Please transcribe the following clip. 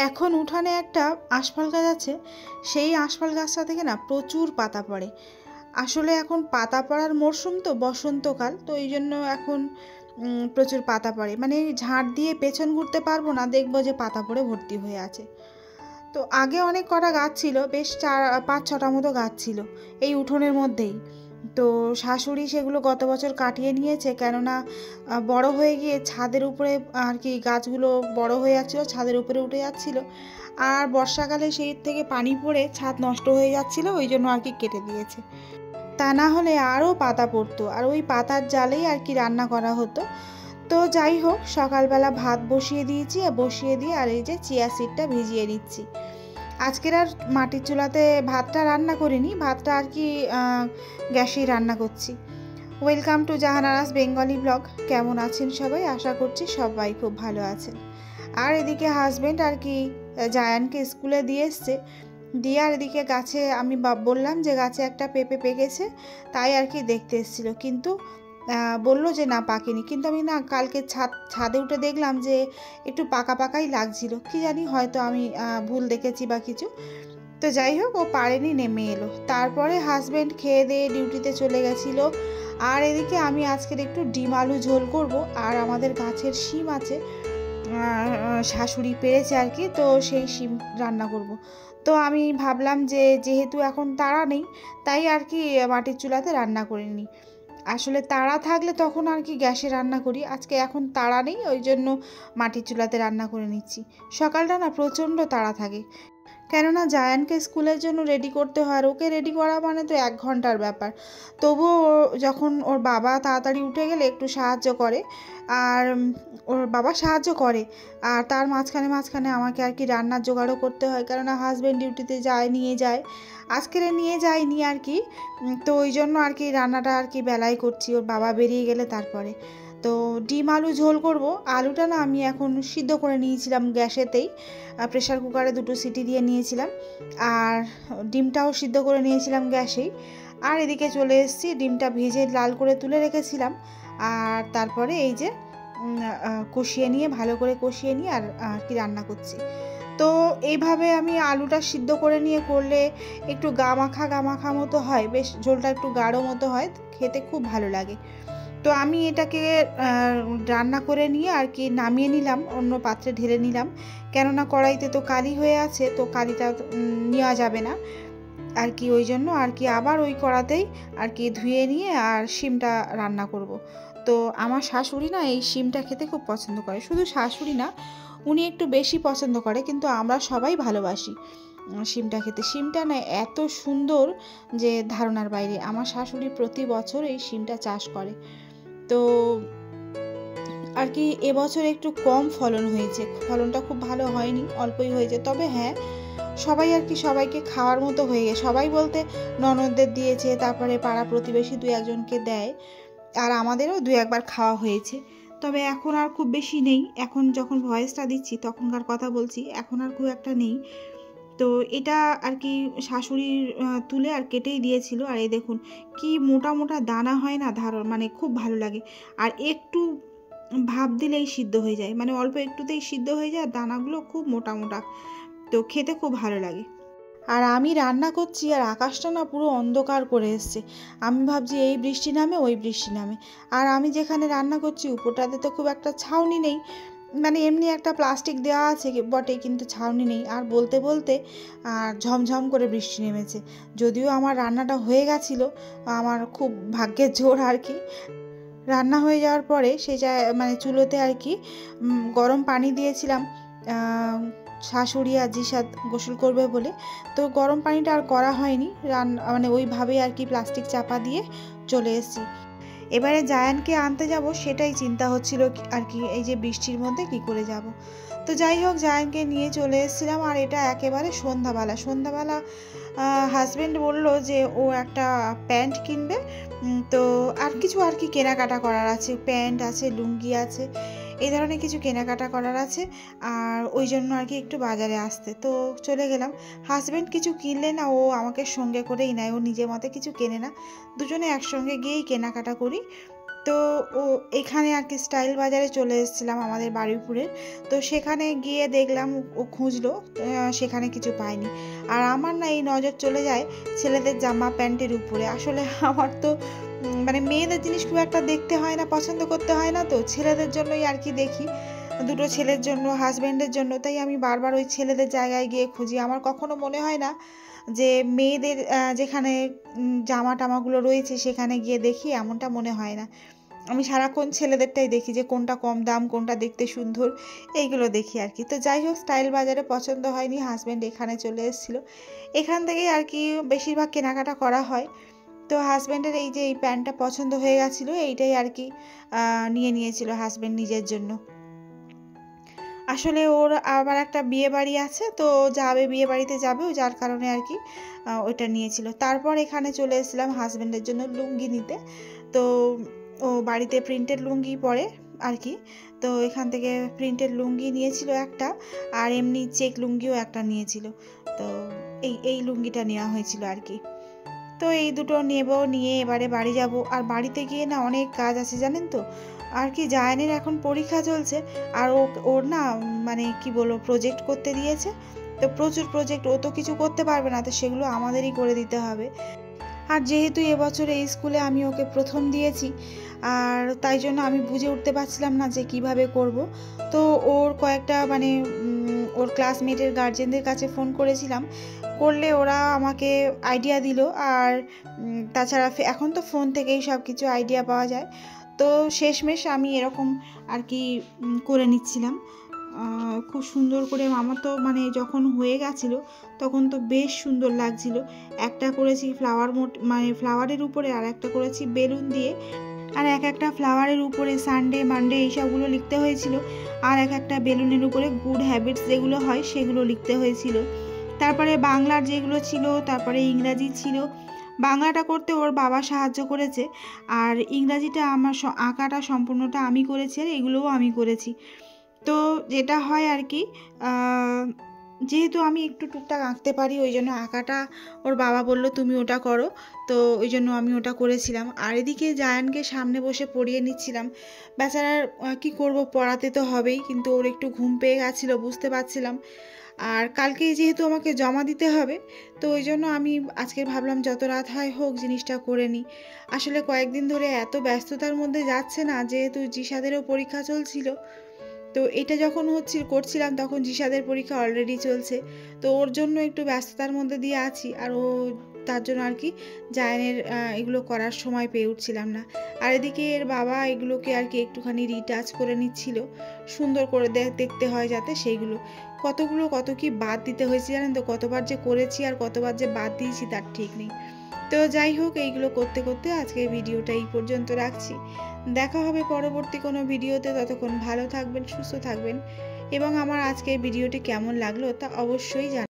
এখন উঠানে একটা আশফল গাছ আছে, সেই আশফল গাছটা থেকে না প্রচুর পাতা পড়ে। আসলে এখন পাতা পড়ার মরশুম, তো বসন্তকাল, তো এই জন্য এখন প্রচুর পাতা পড়ে। মানে ঝাড় দিয়ে পেছন ঘুরতে পারবো না, দেখবো যে পাতা পড়ে ভর্তি হয়ে আছে। তো আগে অনেক কটা গাছ ছিল, বেশ 4-5-6টা মতো গাছ ছিল এই উঠোনের মধ্যেই। তো শাশুড়ি সেগুলো গত বছর কাটিয়ে নিয়েছে, কেননা বড় হয়ে গিয়ে ছাদের উপরে আর কি গাছগুলো বড় হয়ে যাচ্ছিলো, ছাদের উপরে উঠে যাচ্ছিলো। আর বর্ষাকালে সেই থেকে পানি পড়ে ছাদ নষ্ট হয়ে যাচ্ছিলো, ওই জন্য আর কি কেটে দিয়েছে। তা না হলে আরও পাতা পড়তো, আর ওই পাতার জালেই আর কি রান্না করা হতো। তো যাই হোক, সকালবেলা ভাত বসিয়ে দিয়েছি, বসিয়ে দিয়ে আর এই যে চিয়া সিডটা ভিজিয়ে নিচ্ছি। আজকের আর মাটির চুলাতে ভাতটা রান্না করিনি, ভাতটা আর কি গ্যাসেই রান্না করছি। Welcome to Jahanara's Bengali blog. কেমন আছেন সবাই? আশা করছি সবাই খুব ভালো আছেন। আর এদিকে হাজব্যান্ড আর কি জায়ানকে স্কুলে দিয়ে এসছে, দিয়ে আর এদিকে গাছে আমি বললাম যে গাছে একটা পেঁপে পেকেছে, তাই আর কি দেখতে এসেছিলো। কিন্তু বললো যে না পাকেনি, কিন্তু আমি না কালকে ছাদে উঠে দেখলাম যে একটু পাকা পাকাই লাগছিল, কি জানি হয়তো আমি ভুল দেখেছি বা কিছু। তো যাই হোক, ও পারেনি, নেমে এলো। তারপরে হাজব্যান্ড খেয়ে দিয়ে ডিউটিতে চলে গেছিলো। আর এদিকে আমি আজকের একটু ডিম আলু ঝোল করব, আর আমাদের গাছের শিম আছে, শাশুড়ি পেরেছে আর কি, তো সেই শিম রান্না করব। তো আমি ভাবলাম যে যেহেতু এখন তাড়া নেই, তাই আর কি মাটির চুলাতে রান্না করে নিই। আসলে তাড়া থাকলে তখন আর কি গ্যাসে রান্না করি, আজকে এখন তাড়া নেই, ওই জন্য মাটির চুলাতে রান্না করে নিচ্ছি। সকালটা না প্রচণ্ড তাড়া থাকে, কেননা জায়ানকে স্কুলের জন্য রেডি করতে হয়, আর ওকে রেডি করা মানে তো 1 ঘন্টার ব্যাপার। তবুও যখন ওর বাবা তাড়াতাড়ি উঠে গেলে একটু সাহায্য করে, আর ওর বাবা সাহায্য করে, আর তার মাঝখানে মাঝখানে আমাকে আর কি রান্নার জোগাড়ও করতে হয়, কেননা হাজব্যান্ড ডিউটিতে নিয়ে যায়, আজকের নিয়ে যায়নি আর কি। তো ওই জন্য আর কি রান্নাটা আর কি বেলায় করছি, ওর বাবা বেরিয়ে গেলে তারপরে। তো ডিম আলু ঝোল করব। আলুটা না আমি এখন সিদ্ধ করে নিয়েছিলাম গ্যাসেতেই, প্রেশার কুকারে 2 সিটি দিয়ে নিয়েছিলাম, আর ডিমটাও সিদ্ধ করে নিয়েছিলাম গ্যাসেই। আর এদিকে চলে এসেছি, ডিমটা ভেজে লাল করে তুলে রেখেছিলাম, আর তারপরে এই যে কষিয়ে নিয়ে, ভালো করে কষিয়ে নিয়ে আর কি রান্না করছি। তো এইভাবে আমি আলুটা সিদ্ধ করে নিয়ে করলে একটু গামাখা মতো হয়, বেশ ঝোলটা একটু গাঢ় মতো হয়, খেতে খুব ভালো লাগে। তো আমি এটাকে রান্না করে নিয়ে আর কি নামিয়ে নিলাম, অন্য পাত্রে ঢেলে নিলাম, কেননা কড়াইতে তো কালি হয়ে আছে, তো কালিটা নেওয়া যাবে না আর কি, ওই জন্য আর কি আবার ওই কড়াতেই আর কি ধুয়ে নিয়ে আর শিমটা রান্না করব। তো আমার শাশুড়ি না এই শিমটা খেতে খুব পছন্দ করে, শুধু শাশুড়ি না, উনি একটু বেশি পছন্দ করে, কিন্তু আমরা সবাই ভালোবাসি শিমটা খেতে। শিমটা না এত সুন্দর যে ধারণার বাইরে। আমার শাশুড়ি প্রতি বছর এই শিমটা চাষ করে। তো আর কি এবছর একটু কম ফলন হয়েছে, ফলনটা খুব ভালো হয়নি, অল্পই হয়েছে। তবে হ্যাঁ, সবাই আর কি সবাইকে খাওয়ার মতো হয়ে গেছে, সবাই বলতে ননদদের দিয়েছে, তারপরে পাড়া প্রতিবেশী 2-1জনকে দেয়, আর আমাদেরও 2-1বার খাওয়া হয়েছে। তবে এখন আর খুব বেশি নেই, এখন যখন ভয়েসটা দিচ্ছি তখনকার কথা বলছি, এখন আর খুব একটা নেই। তো এটা আর কি শাশুড়ির তুলে আর কেটেই দিয়েছিল, আর এই দেখুন কি মোটা মোটা দানা হয় না, মানে খুব ভালো লাগে। আর একটু ভাপ দিলেই সিদ্ধ হয়ে যায়, মানে অল্প একটুতেই সিদ্ধ হয়ে যায়, দানাগুলো খুব মোটা মোটা, তো খেতে খুব ভালো লাগে। আর আমি রান্না করছি, আর আকাশটা না পুরো অন্ধকার করে এসছে, আমি ভাবছি এই বৃষ্টি নামে ওই বৃষ্টি নামে। আর আমি যেখানে রান্না করছি উপরটাতে তো খুব একটা ছাউনি নেই, মানে এমনি একটা প্লাস্টিক দেওয়া আছে বটে, কিন্তু ছাউনি নেই। আর বলতে বলতে আর ঝমঝম করে বৃষ্টি নেমেছে, যদিও আমার রান্নাটা হয়ে গেছিলো, আমার খুব ভাগ্যের জোর আর কি। রান্না হয়ে যাওয়ার পরে মানে চুলোতে আর কি গরম পানি দিয়েছিলাম, শাশুড়ি আর জিসাদ গোসল করবে বলে। তো গরম পানিটা আর করা হয়নি, মানে ওইভাবেই আর কি প্লাস্টিক চাপা দিয়ে চলে এসেছি। এবারে জায়ানকে আনতে যাব, সেটাই চিন্তা হচ্ছিল আর কি, এই যে বৃষ্টির মধ্যে কি করে যাব। তো যাই হোক, জায়ানকে নিয়ে চলে এসেছিলাম, আর এটা একেবারে সন্ধ্যাবেলা হাজব্যান্ড বলল যে ও একটা প্যান্ট কিনবে, তো আর কিছু আর কি কেনাকাটা করার আছে, প্যান্ট আছে, লুঙ্গি আছে, এই ধরনের কিছু কেনাকাটা করার আছে, আর ওই জন্য আর কি একটু বাজারে আসতে। তো চলে গেলাম। হাজব্যান্ড কিছু কিনলে না, ও আমাকে সঙ্গে করেই নেয়, ও নিজের মতে কিছু কেনে না, দুজনে একসঙ্গে গিয়েই কেনাকাটা করি। তো এখানে আর কি স্টাইল বাজারে চলে এসেছিলাম আমাদের বারুইপুরের। তো সেখানে গিয়ে দেখলাম ও খুঁজলো, সেখানে কিছু পায়নি। আর আমার না এই নজর চলে যায় ছেলেদের জামা প্যান্টের উপরে। আসলে আমার তো মানে মেয়েদের জিনিস খুব একটা দেখতে হয় না, পছন্দ করতে হয় না, তো ছেলেদের জন্যই আর কি দেখি, দুটো ছেলের জন্য, হাজব্যান্ডের জন্য। তাই আমি বারবার ওই ছেলেদের জায়গায় গিয়ে খুঁজি। আমার কখনো মনে হয় না যে মেয়েদের যেখানে জামা টামাগুলো রয়েছে সেখানে গিয়ে দেখি, এমনটা মনে হয় না। আমি সারাক্ষণ ছেলেদেরটাই দেখি, যে কোনটা কম দাম, কোনটা দেখতে সুন্দর, এইগুলো দেখি আর কি। তো যাই হোক, স্টাইল বাজারে পছন্দ হয়নি, হাজব্যান্ড এখানে চলে এসেছিলো। এখান থেকেই আর কি বেশিরভাগ কেনাকাটা করা হয়। তো হাজব্যান্ডের এই যে এই প্যান্টটা পছন্দ হয়ে গেছিলো, এইটাই আর কি নিয়েছিল হাজব্যান্ড নিজের জন্য। আসলে ওর আবার একটা বিয়ে বাড়ি আছে, তো যাবে, বিয়ে বাড়িতে যাবে, যার কারণে আর কি ওইটা নিয়েছিল। তারপর এখানে চলে এসেছিলাম হাজব্যান্ডের জন্য লুঙ্গি নিতে। তো ও বাড়িতে প্রিন্টেড লুঙ্গি পরে আর কি। তো এখান থেকে প্রিন্টেড লুঙ্গি নিয়েছিল একটা, আর এমনি চেক লুঙ্গিও একটা নিয়েছিল। তো এই লুঙ্গিটা নেওয়া হয়েছিল আর কি। তো এই দুটো নিয়ে এবারে বাড়ি যাব। আর বাড়িতে গিয়ে না অনেক কাজ আছে জানেন তো। আর কি জায়ানের এখন পরীক্ষা চলছে, আর ওর না মানে কি বলবো, প্রজেক্ট করতে দিয়েছে। তো প্রচুর প্রজেক্ট, ও তো কিছু করতে পারবে না, তো সেগুলো আমাদেরই করে দিতে হবে। আর যেহেতু এবছর এই স্কুলে আমি ওকে প্রথম দিয়েছি, আর তাই জন্য আমি বুঝে উঠতে পারছিলাম না যে কিভাবে করব। তো ওর কয়েকটা মানে ওর ক্লাসমেটের গার্জেনদের কাছে ফোন করেছিলাম, করলে ওরা আমাকে আইডিয়া দিল। আর তাছাড়া এখন তো ফোন থেকেই সব কিছু আইডিয়া পাওয়া যায়। তো শেষমেশ আমি এরকম আর কি করে নিচ্ছিলাম খুব সুন্দর করে। আমার তো মানে যখন হয়ে গেছিলো তখন তো বেশ সুন্দর লাগছিল। একটা করেছি ফ্লাওয়ারের উপরে, আর একটা করেছি বেলুন দিয়ে। আর একটা ফ্লাওয়ারের উপরে সানডে মানডে এইসবগুলো লিখতে হয়েছিল, আর একটা বেলুনের উপরে গুড হ্যাবিটস যেগুলো হয় সেগুলো লিখতে হয়েছিল। তারপরে বাংলার যেগুলো ছিল, তারপরে ইংরাজি ছিল। বাংলাটা করতে ওর বাবা সাহায্য করেছে, আর ইংরাজিটা আমার আঁকাটা সম্পূর্ণটা আমি করেছি, আর এগুলোও আমি করেছি। তো যেটা হয় আর কি, যেহেতু আমি একটু টুকটাক আঁকতে পারি, ওই জন্য আঁকাটা ওর বাবা বলল তুমি ওটা করো, তো ওই জন্য আমি ওটা করেছিলাম। আর এদিকে জায়ানকে সামনে বসে পড়িয়ে নিচ্ছিলাম। বেচারার কি করব, পড়াতে তো হবেই, কিন্তু ওর একটু ঘুম পেয়ে গেছিলো, বুঝতে পারছিলাম। আর কালকেই যেহেতু আমাকে জমা দিতে হবে, তো ওই জন্য আমি আজকে ভাবলাম যত রাত হয় হোক জিনিসটা করে নিই। আসলে কয়েকদিন ধরে এত ব্যস্ততার মধ্যে যাচ্ছে না, যেহেতু জিসাদেরও পরীক্ষা চলছিল। তো এটা যখন করছিলাম তখন জিসাদের পরীক্ষা অলরেডি চলছে। তো ওর জন্য একটু ব্যস্ততার মধ্যে দিয়ে আছি, আর ও তার জন্য আর কি জায়ানের এগুলো করার সময় পেয়ে উঠছিলাম না। আর এদিকে এর বাবা এগুলোকে আর কি একটুখানি রিটাচ করে নিচ্ছিল, সুন্দর করে দেখতে হয় যাতে, সেইগুলো কত কি বাদ দিতে হয়েছে জানেন তো। কতবার যে করেছি আর কতবার যে বাদ দিয়েছি তার ঠিক নেই। তো যাই হোক, এইগুলো করতে করতে আজকে ভিডিওটা এই পর্যন্ত রাখছি। দেখা হবে পরবর্তী কোনো ভিডিওতে। ততক্ষণ ভালো থাকবেন, সুস্থ থাকবেন, এবং আমার আজকে ভিডিওটি কেমন লাগলো তা অবশ্যই জানাবেন।